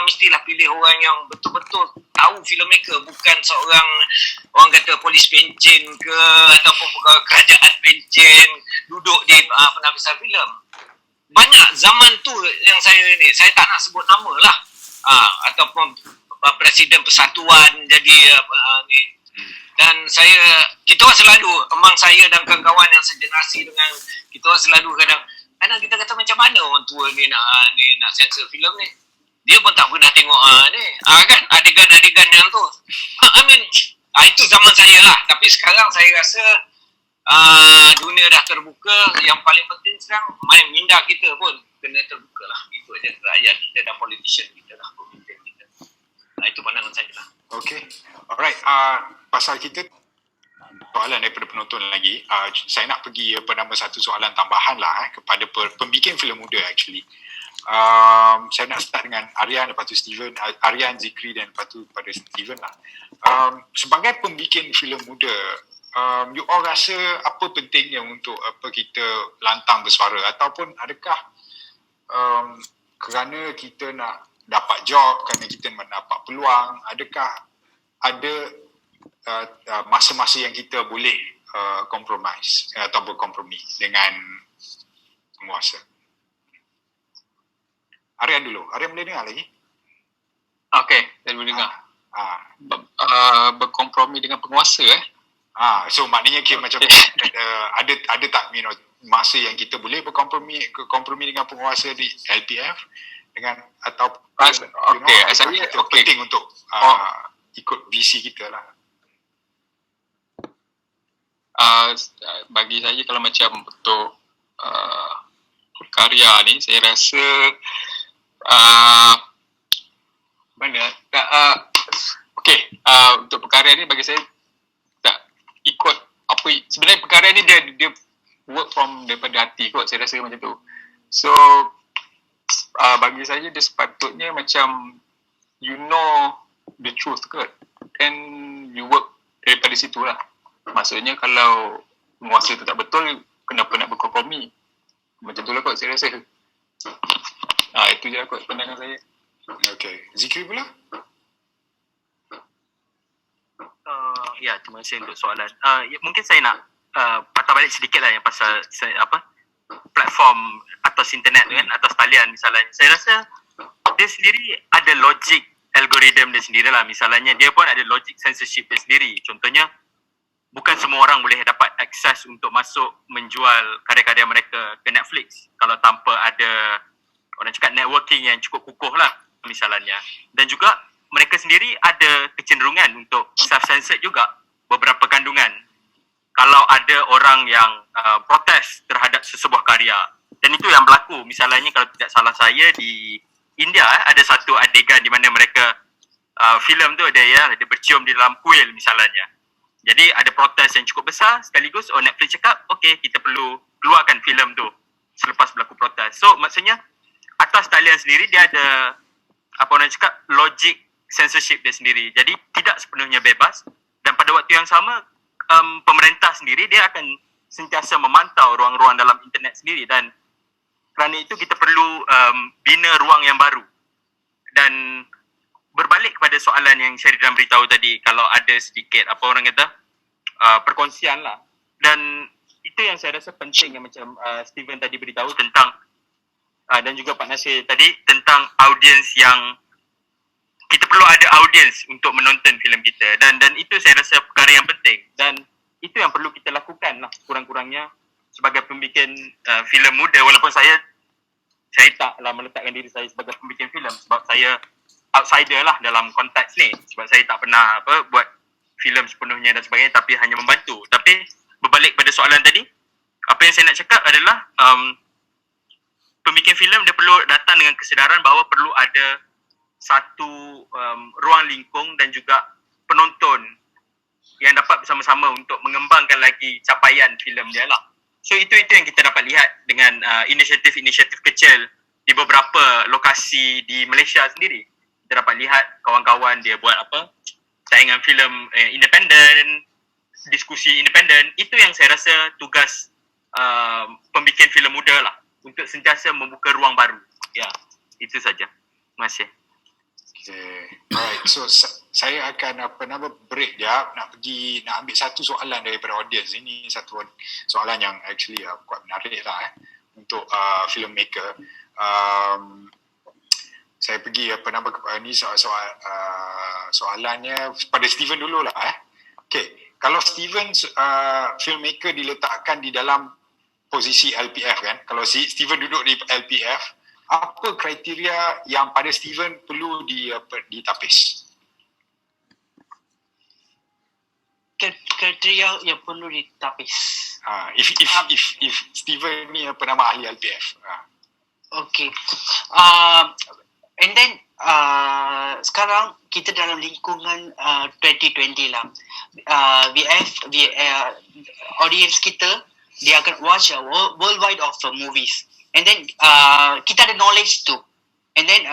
mestilah pilih orang yang betul-betul tahu filmmaker, bukan seorang orang kata polis pencen ke ataupun pegawai kerajaan pencen duduk di penapisan filem. Banyak zaman tu yang saya tak nak sebut nama lah, ataupun Presiden Persatuan jadi ni. Dan kita orang selalu, emang saya dan kawan-kawan yang segenerasi dengan kita orang selalu kadang kita kata macam mana orang tua ni nak sensor filem ni. Dia pun tak pernah tengok kan adegan-adegan yang tu. Itu zaman saya lah. Tapi sekarang saya rasa dunia dah terbuka. Yang paling penting sekarang minda kita pun kena terbuka lah. Itu aja rakyat kita dan politician kita lah, pemimpin kita. Itu pandangan saya lah. Okay, alright. Pasal kita soalan daripada penonton lagi, saya nak pergi satu soalan tambahan lah kepada pembikin filem muda actually. Saya nak start dengan Aryan, lepas tu Steven, Aryan, Zikri dan lepas tu pada Steven lah. Sebagai pembikin filem muda, you all rasa apa pentingnya untuk kita lantang bersuara, ataupun adakah kerana kita nak dapat job, kerana kita nak dapat peluang, adakah ada masa-masa yang kita boleh compromise atau berkompromi dengan penguasa? Aryan dulu. Aryan boleh dengar lagi? Okay, saya boleh dengar. Berkompromi dengan penguasa so maknanya macam ada tak masa yang kita boleh berkompromi dengan penguasa di LPF dengan atau saya penting untuk ikut visi kita lah. Bagi saya kalau macam untuk karya ni, saya rasa untuk perkara ni bagi saya tak ikut apa sebenarnya perkara ni dia work from daripada hati kot, saya rasa macam tu. So bagi saya dia sepatutnya macam you know the truth kot, then you work daripada situ lah. Maksudnya kalau penguasa tu tak betul, kenapa nak berkompromi? Macam tu lah kot saya rasa. Itu je lah kot pandangan saya. Okay, Zikri pula? Terima kasih untuk soalan. Mungkin saya nak patah balik sedikit lah yang pasal platform atas internet kan, atas talian misalnya. Saya rasa dia sendiri ada logik algoritma dia sendiri lah. Misalnya dia pun ada logik censorship dia sendiri. Contohnya, bukan semua orang boleh dapat akses untuk masuk menjual karya-karya mereka ke Netflix kalau tanpa ada orang cakap networking yang cukup kukuh lah misalnya. Dan juga mereka sendiri ada kecenderungan untuk self-censored juga beberapa kandungan kalau ada orang yang protes terhadap sesebuah karya. Dan itu yang berlaku. Misalnya kalau tidak salah saya di India ada satu adegan di mana mereka filem tu dia bercium di dalam kuil misalnya. Jadi ada protes yang cukup besar, sekaligus Netflix cakap okay, kita perlu keluarkan filem tu selepas berlaku protes. So maksudnya atas talian sendiri dia ada logik censorship dia sendiri. Jadi tidak sepenuhnya bebas, dan pada waktu yang sama pemerintah sendiri dia akan sentiasa memantau ruang-ruang dalam internet sendiri, dan kerana itu kita perlu bina ruang yang baru. Dan berbalik kepada soalan yang Sheridan beritahu tadi, kalau ada sedikit perkongsian lah, dan itu yang saya rasa penting yang macam Steven tadi beritahu tentang dan juga Pak Nasir tadi tentang audiens, yang kita perlu ada audiens untuk menonton filem kita, dan itu saya rasa perkara yang penting, dan itu yang perlu kita lakukan lah kurang-kurangnya sebagai pembikin filem muda. Walaupun saya taklah meletakkan diri saya sebagai pembikin filem sebab saya outsider lah dalam konteks ni, sebab saya tak pernah buat filem sepenuhnya dan sebagainya, tapi hanya membantu. Tapi berbalik pada soalan tadi, apa yang saya nak cakap adalah pembikin filem dia perlu datang dengan kesedaran bahawa perlu ada satu ruang lingkung dan juga penonton yang dapat bersama-sama untuk mengembangkan lagi capaian filem dia lah. So itu yang kita dapat lihat dengan inisiatif-inisiatif kecil di beberapa lokasi di Malaysia sendiri. Kita dapat lihat kawan-kawan dia buat tayangan filem independen, diskusi independen. Itu yang saya rasa tugas pembikin filem muda lah, untuk sentiasa membuka ruang baru. Ya, itu saja. Terima kasih. Okay. Alright, so saya akan break dia, nak ambil satu soalan daripada audience. Ini satu soalan yang actually quite menarik lah untuk filmmaker. Saya pergi ni soalannya pada Steven dulu lah. Okay, kalau Steven filmmaker diletakkan di dalam posisi LPF kan, kalau Steven duduk di LPF, apa kriteria yang pada Steven perlu ditapis? Kriteria yang perlu ditapis. If Steven ni ahli LPF. Okay. And then sekarang kita dalam lingkungan 2020 lah. Audience kita, dia akan watch worldwide of movies. And then kita ada knowledge tu. And then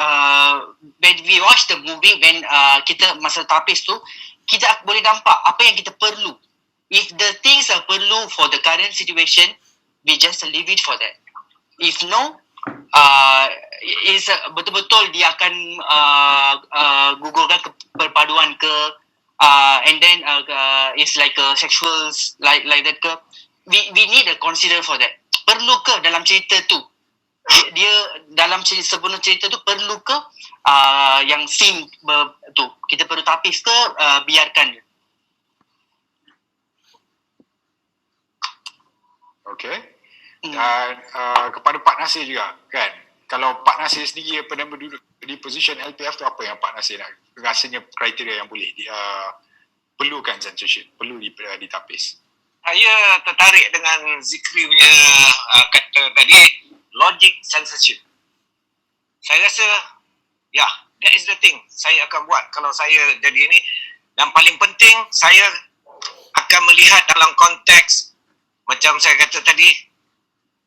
when we watch the movie, when kita masa tapis tu, kita boleh nampak apa yang kita perlu. If the things are perlu for the current situation, we just leave it for that. If no, betul-betul dia akan gugurkan perpaduan ke, and then it's like a sexual like that ke. We need to consider for that. Perlu ke dalam cerita tu? Dia dalam sebelum cerita tu perlu ke yang scene tu kita perlu tapis ke biarkan je? Okay. Dan kepada Pak Nasir juga kan, kalau Pak Nasir sendiri pernah duduk di position LPF tu, apa yang Pak Nasir nak rasanya kriteria yang boleh perlukan censorship, perlu ditapis? Saya tertarik dengan Zikri punya kata tadi, logic censorship. Saya rasa that is the thing saya akan buat kalau saya jadi ini. Dan paling penting, saya akan melihat dalam konteks macam saya kata tadi,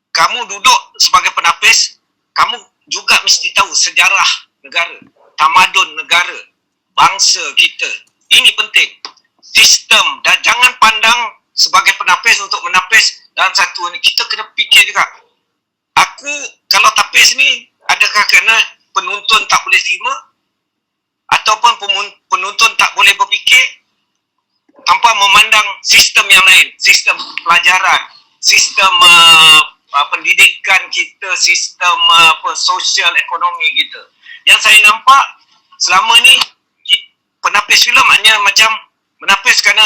kamu duduk sebagai penapis, kamu juga mesti tahu sejarah negara, tamadun negara, bangsa kita. Ini penting. Sistem, dan jangan pandang sebagai penapis untuk menapis dalam satu ni. Kita kena fikir juga, aku kalau tapis ni, adakah kerana penonton tak boleh terima ataupun penonton tak boleh berfikir tanpa memandang sistem yang lain, sistem pelajaran, sistem pendidikan kita, sistem sosial ekonomi kita. Yang saya nampak selama ni, penapis filem hanya macam menapis kerana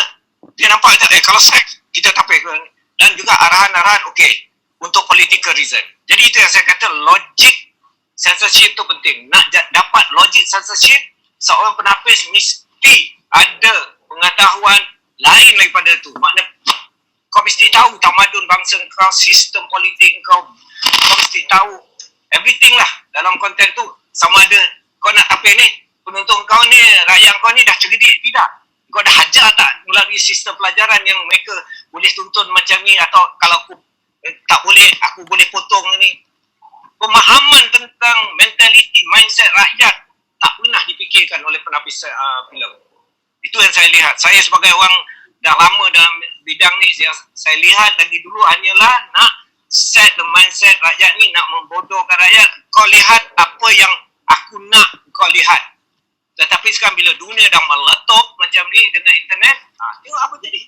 dia nampak kalau seks kita tapis, dan juga arahan-arahan untuk political reason. Jadi itu yang saya kata, logic censorship tu penting. Nak dapat logic censorship, seorang penapis mesti ada pengetahuan lain daripada tu. Maknanya kau mesti tahu tamadun bangsa kau, sistem politik kau mesti tahu everything lah dalam konteks tu. Sama ada kau nak tapis ni, penonton kau ni, rakyat kau ni dah cerdik tidak, kau dah hajar tak melalui sistem pelajaran yang mereka boleh tuntun macam ni, atau kalau aku tak boleh, aku boleh potong ni. Pemahaman tentang mentaliti, mindset rakyat tak pernah dipikirkan oleh penapis filem. Itu yang saya lihat. Saya sebagai orang dah lama dalam bidang ni, saya lihat lagi dulu hanyalah nak set the mindset rakyat ni, nak membodohkan rakyat. Kau lihat apa yang aku nak kau lihat. Tetapi sekarang bila dunia dah meletup macam ni dengan internet, tengok apa jadi.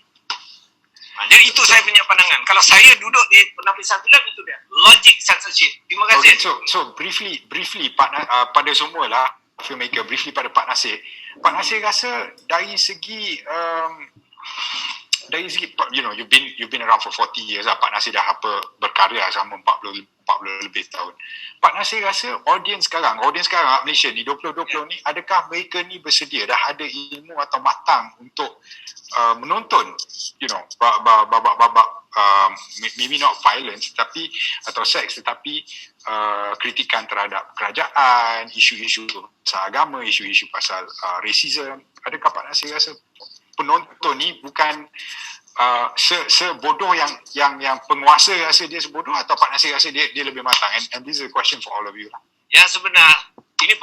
Jadi itu saya punya pandangan. Kalau saya duduk di penapisan filem, itu dia logic censorship. Terima kasih. Okay, so briefly pada semua lah filmmaker, briefly pada Pak Nasir. Pak Nasir rasa dari segi you've been around for 40 years lah. Pak Nasir dah berkarya selama 40 lebih tahun. Pak Nasir rasa audience sekarang Malaysia ni 2020 ni, adakah mereka ni bersedia, dah ada ilmu atau matang untuk menonton babak maybe not violence atau seks, tetapi kritikan terhadap kerajaan, isu-isu pasal agama, isu-isu pasal racism. Adakah Pak Nasir rasa penonton ni bukan sebodoh yang penguasa rasa dia sebodoh, atau Pak Nasir rasa dia lebih matang? And this is a question for all of you lah. Yang sebenar, ini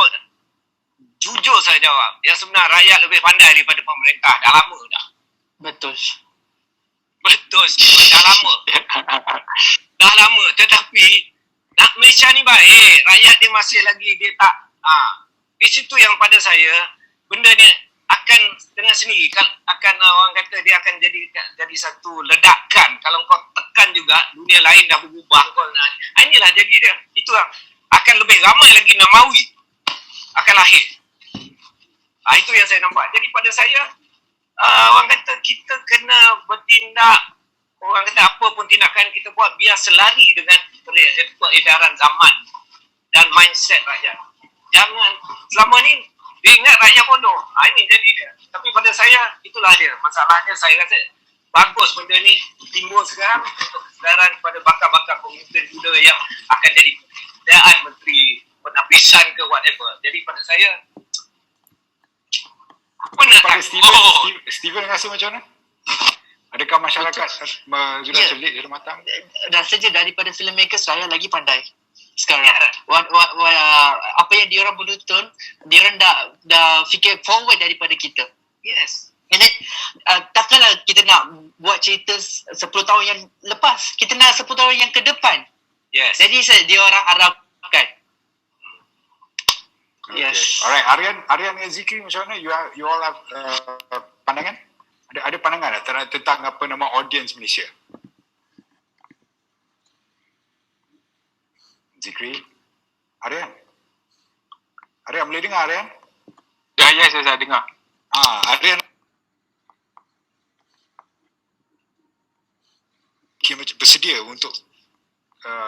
jujur saya jawab, yang sebenar rakyat lebih pandai daripada pemerintah. Dah lama dah. Betul, dah lama. Dah lama. Tetapi nak Malaysia ni baik, rakyat dia masih lagi, dia tak di situ yang pada saya benda ni akan dengan sendiri akan orang kata dia akan jadi satu ledakan. Kalau kau tekan juga dunia lain dah berubah kau. Inilah jadi dia. Itu akan lebih ramai lagi Namawi akan lahir. Itu yang saya nampak. Jadi pada saya orang kata kita kena bertindak. Orang kata apa pun tindakan kita buat biar selari dengan peredaran zaman dan mindset rakyat. Jangan selama ni dia ingat rakyat bodoh. Ini jadi dia. Tapi pada saya itulah dia. Masalahnya saya rasa bagus benda ni timbul sekarang untuk kesedaran kepada bakal-bakal pemimpin muda yang akan jadi perdaan menteri penapisan ke whatever. Jadi pada saya apa nak Pada Steven rasa macam mana? Adakah masyarakat sudah selit dalam matang? Rasanya daripada filmmaker saya lagi pandai sekarang. Ya. Apa yang diorang menuntun, diorang dah fikir forward daripada kita. yes. And then, takkanlah kita nak buat cerita 10 tahun yang lepas. Kita nak 10 tahun yang ke depan. Yes. Jadi diorang harapkan. Okay. Yes. Alright, Aryan dan Zikri macam mana? You all have pandangan? Ada pandangan tak tentang apa nama audience Malaysia? Zikri? Aryan boleh dengar Aryan? Ya, saya dengar. Aryan macam bersedia untuk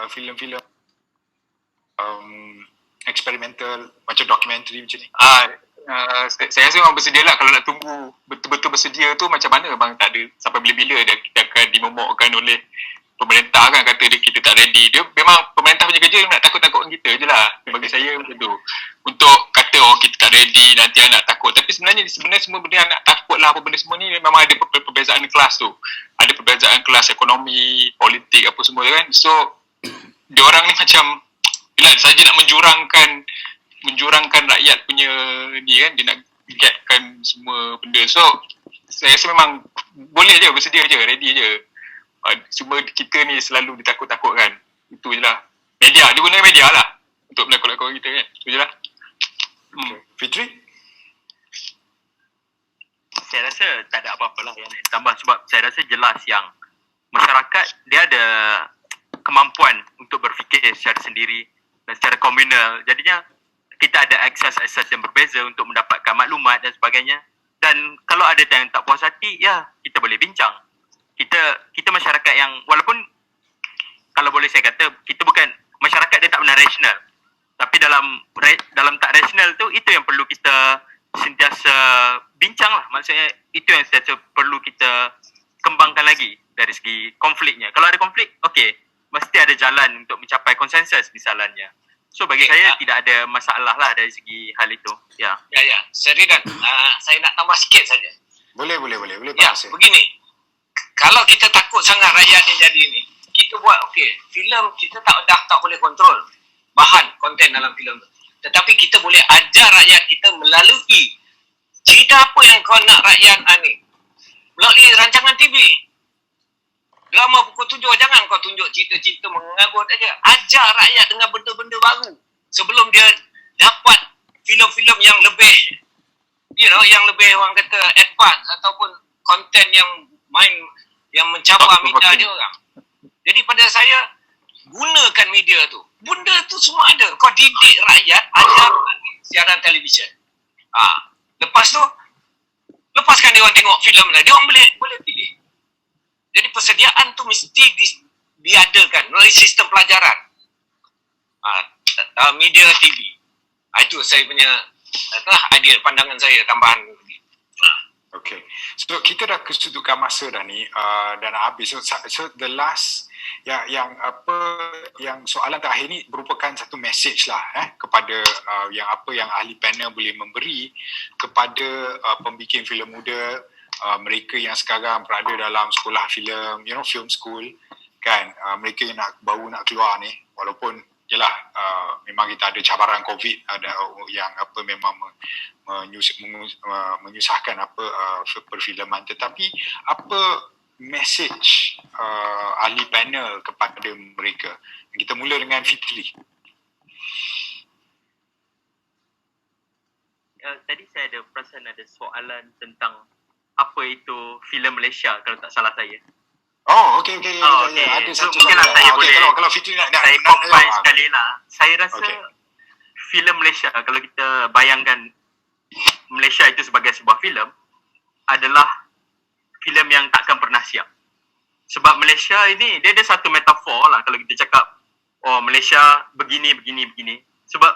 filem-filem eksperimental macam dokumentari macam ni? Saya rasa memang bersedia lah. Kalau nak tunggu betul-betul bersedia tu macam mana bang, tak ada sampai bila-bila dia akan dimomokkan oleh pemerintah kan, kata kita tak ready. Dia memang pemerintah punya kerja nak takut-takutkan kita je lah. Bagi saya macam tu. Untuk kata kita tak ready, nanti anak takut. Tapi sebenarnya semua benda anak takut lah, apa benda semua ni memang ada perbezaan kelas tu. Ada perbezaan kelas ekonomi, politik apa semua kan. So diorang ni macam bila saja nak menjurangkan rakyat punya ni kan, dia nak getkan semua benda. So saya rasa memang boleh je, bersedia je, ready je. Cuma kita ni selalu ditakut-takutkan. Itu je lah. Media, dia guna media lah untuk melakon-lakon kita kan. Itu je lah. Fitri? Saya rasa tak ada apa-apa lah yang nak ditambah, sebab saya rasa jelas yang masyarakat dia ada kemampuan untuk berfikir secara sendiri dan secara komunal. Jadinya kita ada akses yang berbeza untuk mendapatkan maklumat dan sebagainya. Dan kalau ada yang tak puas hati, ya kita boleh bincang. Kita masyarakat yang, walaupun kalau boleh saya kata, kita bukan masyarakat dia tak benar rasional. Tapi dalam tak rasional tu, itu yang perlu kita sentiasa bincang lah. Maksudnya itu yang sentiasa perlu kita kembangkan lagi dari segi konfliknya. Kalau ada konflik, okey, mesti ada jalan untuk mencapai konsensus misalnya. So bagi saya tidak ada masalah lah dari segi hal itu. Ya. Seridan, saya nak tambah sikit saja. Boleh Ya, begini. Kalau kita takut sangat rakyat yang jadi ni, kita buat filem kita tak boleh kontrol bahan konten dalam filem tu. Tetapi kita boleh ajar rakyat kita melalui cerita apa yang kau nak rakyat ni. Melalui rancangan TV. Drama pukul 7, jangan kau tunjuk cerita-cerita mengagut aja. Ajar rakyat dengan benda-benda baru sebelum dia dapat filem-filem yang lebih yang lebih orang kata advance ataupun konten yang yang mencabar minda dia orang. Jadi pada saya, gunakan media tu. Benda tu semua ada. Kau didik rakyat, ajar siaran televisyen. Lepas tu, lepaskan dia orang tengok filem lah. Dia orang boleh pilih. Jadi persediaan tu mesti diadakan melalui sistem pelajaran. Media TV. Itu saya punya idea, pandangan saya, tambahan. Okay. So kita dah kesudukan masa dah ni dan nak habis. So the last yang soalan terakhir ni merupakan satu message lah kepada yang ahli panel boleh memberi kepada pembikin filem muda, mereka yang sekarang berada dalam sekolah filem, film school kan, mereka yang baru nak keluar ni, walaupun yelah memang kita ada cabaran COVID, ada yang memang menyusahkan perfilman, tetapi apa message ahli panel kepada mereka? Kita mula dengan Fitri. tadi saya ada perasan ada soalan tentang apa itu filem Malaysia kalau tak salah saya. Oh, okey. okey. Ada So, satu mungkinlah saya okey, boleh- kalau Fitri nak Saya nak combine jawab. sekali lah. Saya rasa Okey. filem Malaysia, kalau kita bayangkan Malaysia itu sebagai sebuah filem, adalah filem yang takkan pernah siap. Sebab Malaysia ini, dia ada satu metafor lah kalau kita cakap, oh Malaysia begini. Sebab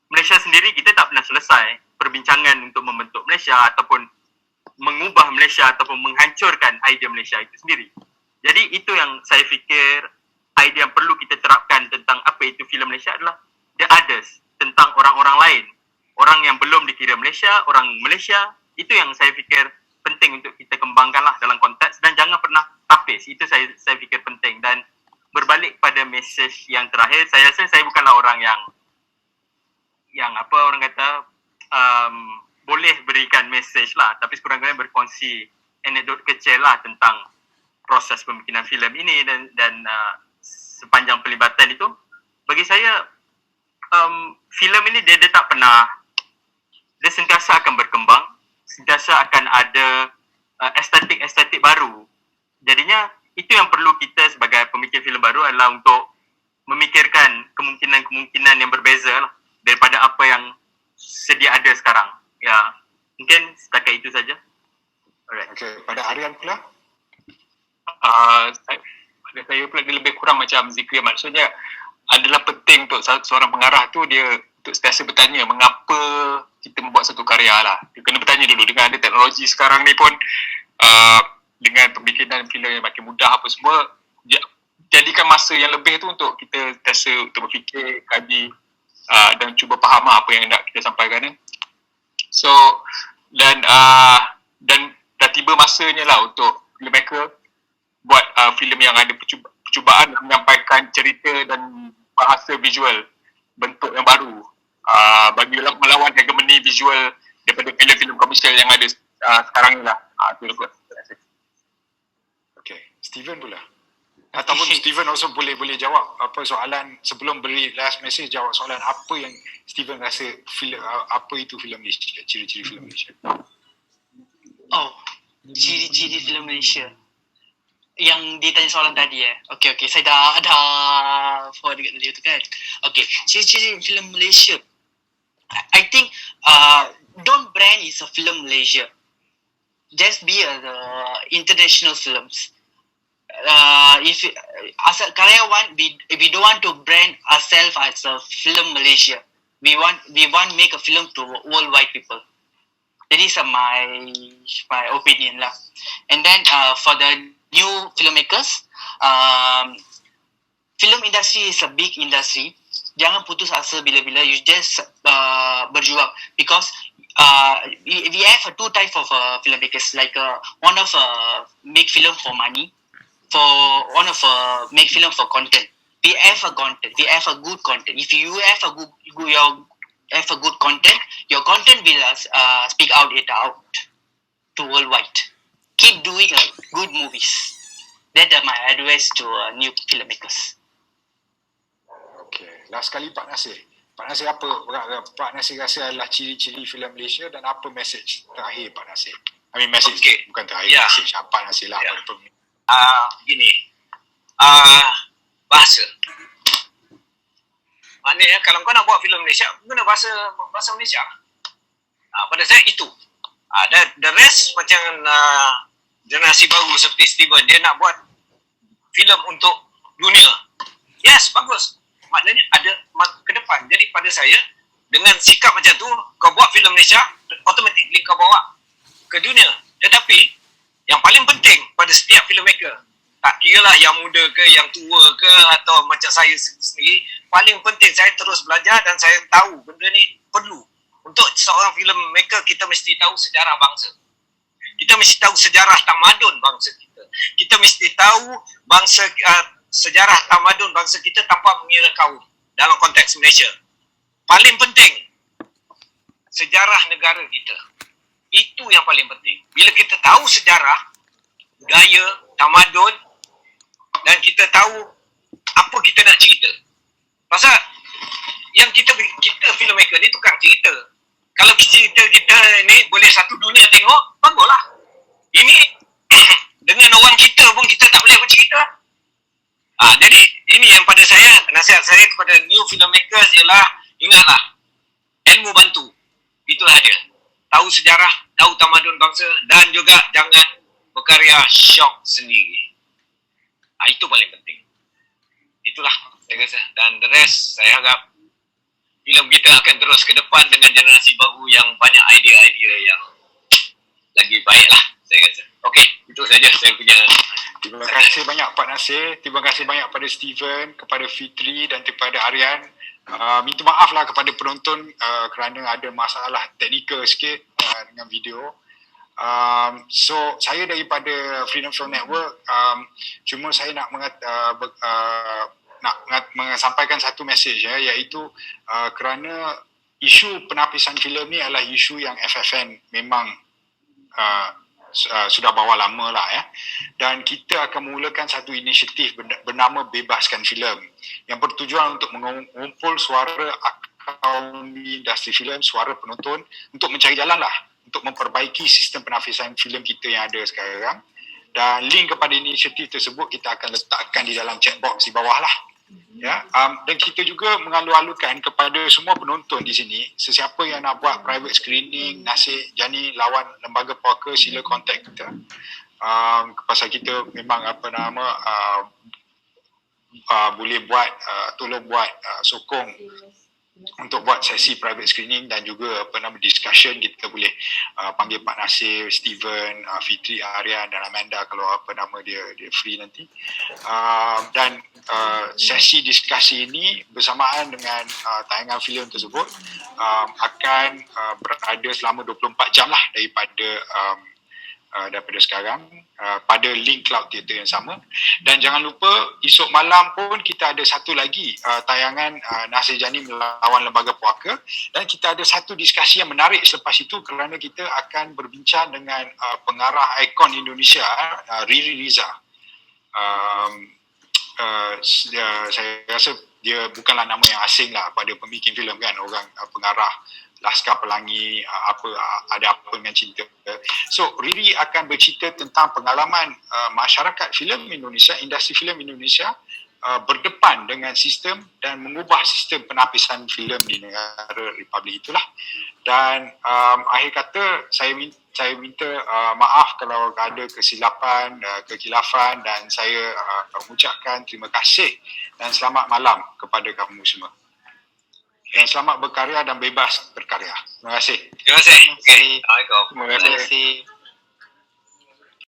Malaysia sendiri, kita tak pernah selesai perbincangan untuk membentuk Malaysia ataupun mengubah Malaysia ataupun menghancurkan idea Malaysia itu sendiri. Jadi itu yang saya fikir idea yang perlu kita terapkan tentang apa itu filem Malaysia adalah the others, tentang orang-orang lain. Orang yang belum dikira Malaysia, orang Malaysia, itu yang saya fikir penting untuk kita kembangkanlah dalam konteks dan jangan pernah tapis. Itu saya fikir penting. Dan berbalik pada mesej yang terakhir, saya rasa saya bukanlah orang yang apa orang kata boleh berikan mesej lah, tapi sekurang-kurangnya berkongsi anekdot kecil lah tentang proses pembikinan filem ini dan sepanjang pelibatan itu, bagi saya filem ini dia tak pernah, dia sentiasa akan berkembang, sentiasa akan ada estetik baru. Jadinya itu yang perlu kita sebagai pemikir filem baru adalah untuk memikirkan kemungkinan yang berbeza lah daripada apa yang sedia ada sekarang. Ya, mungkin setakat itu saja. Alright. Okey, pada Aryan pula? Pada saya pula dia lebih kurang macam Zikri. Maksudnya adalah penting untuk seorang pengarah tu dia untuk sentiasa bertanya mengapa kita membuat satu karya lah. Dia kena bertanya dulu dengan ada teknologi sekarang ni pun dengan pembikinan filem yang makin mudah apa semua, jadikan masa yang lebih tu untuk kita sentiasa untuk berfikir, kaji dan cuba faham apa yang nak kita sampaikan ni. So dan dah tiba masanya lah untuk filmmaker buat filem yang ada percubaan menyampaikan cerita dan bahasa visual bentuk yang baru bagi melawan hegemoni visual daripada filem-filem komersial yang ada sekarang ni lah. Itu kot. Okey, Steven pula. Ataupun Steven also boleh jawab apa soalan sebelum beri last message, jawab soalan apa yang Steven rasa apa itu filem Malaysia, ciri-ciri filem Malaysia. Oh, ciri-ciri filem Malaysia. Yang ditanya soalan tadi Okey, saya dah forward dekat tadi tu kan. Okey, ciri-ciri filem Malaysia. I think don't brand is a film Malaysia. Just be the international films. As a karyawan, we don't want to brand ourselves as a film Malaysia. We want make a film to worldwide people. That is my opinion lah. And then for the new filmmakers, film industry is a big industry. Jangan putus asa bila-bila. You just berjuang because we have two type of filmmakers. Like one of make film for money, for one of make film for content. We have a content. We have a good content. If you have a good content, your content will speak out to worldwide. Keep doing good movies. That are my advice to new filmmakers. Okey, last kali Pak Nasir. Pak Nasir apa Pak Nasir rasa adalah ciri-ciri filem Malaysia dan apa message terakhir Pak Nasir? I mean message bukan terakhir, message Pak Nasir lah pada pemilik. Begini, bahasa. Maknanya kalau kau nak buat filem Malaysia, guna bahasa Malaysia. Pada saya itu. The rest macam generasi baru seperti Steven, dia nak buat filem untuk dunia. Yes, bagus. Maknanya ada ke depan. Jadi pada saya, dengan sikap macam tu, kau buat filem Malaysia, automatically kau bawa ke dunia. Tetapi yang paling penting pada setiap filmmaker, tak kira lah yang muda ke, yang tua ke, atau macam saya sendiri, paling penting saya terus belajar dan saya tahu benda ni perlu. Untuk seorang filmmaker, kita mesti tahu sejarah bangsa. Kita mesti tahu sejarah tamadun bangsa kita. Kita mesti tahu sejarah tamadun bangsa kita tanpa mengira kaum dalam konteks Malaysia. Paling penting, sejarah negara kita. Itu yang paling penting. Bila kita tahu sejarah, budaya, tamadun dan kita tahu apa kita nak cerita. Pasal yang kita filmmaker ni tukang cerita. kalau cerita kita ni boleh satu dunia tengok, baguslah. Ini dengan orang kita pun kita tak boleh bercerita. Jadi ini yang pada saya, nasihat saya kepada new filmmakers ialah ingatlah, ilmu bantu. Itulah dia. Tahu sejarah, tahu tamadun bangsa dan juga jangan berkarya syok sendiri. Itu paling penting. Itulah saya rasa. Dan the rest saya harap filem kita akan terus ke depan dengan generasi baru yang banyak idea-idea yang lagi baik lah saya rasa. Okey, itu saja saya punya. Terima kasih banyak Pak Nasir, terima kasih banyak pada Steven, kepada Fitri dan kepada Aryan. Minta maaf lah kepada penonton kerana ada masalah teknikal sikit dengan video. So saya daripada Freedom Show Network, cuma saya nak sampaikan satu mesej iaitu kerana isu penapisan filem ni adalah isu yang FFN memang sudah bawa lama lah dan kita akan memulakan satu inisiatif bernama Bebaskan Filem yang bertujuan untuk mengumpul suara akaun di industri filem, suara penonton untuk mencari jalan lah untuk memperbaiki sistem penafisan filem kita yang ada sekarang. Dan link kepada inisiatif tersebut kita akan letakkan di dalam chat box di bawah lah. Dan kita juga mengalu-alukan kepada semua penonton di sini, sesiapa yang nak buat private screening Nasir Jani lawan Lembaga Puaka, sila kontak kita. Pasal kita memang boleh buat tolong buat sokong untuk buat sesi private screening dan juga discussion. Kita boleh panggil Pak Nasir, Steven, Fitri, Aryan dan Amanda kalau dia free nanti. Dan sesi diskusi ini bersamaan dengan tayangan filem tersebut akan berada selama 24 jam lah daripada sekarang pada link Cloud Theatre yang sama. Dan jangan lupa esok malam pun kita ada satu lagi tayangan Nasir Jani melawan Lembaga Puaka, dan kita ada satu diskusi yang menarik selepas itu kerana kita akan berbincang dengan pengarah ikon Indonesia Riri Riza. Saya rasa dia bukanlah nama yang asing lah pada pembikin filem kan, orang pengarah Laskar Pelangi, ada apa dengan cinta. So Riri akan bercerita tentang pengalaman masyarakat filem Indonesia, industri filem Indonesia berdepan dengan sistem dan mengubah sistem penapisan filem di negara Republik itulah. Dan akhir kata saya minta maaf kalau ada kesilapan, kekilafan, dan saya mengucapkan terima kasih dan selamat malam kepada kamu semua. Dan selamat berkarya dan bebas berkarya. Terima kasih. Terima kasih. Okay. Assalamualaikum. Terima kasih.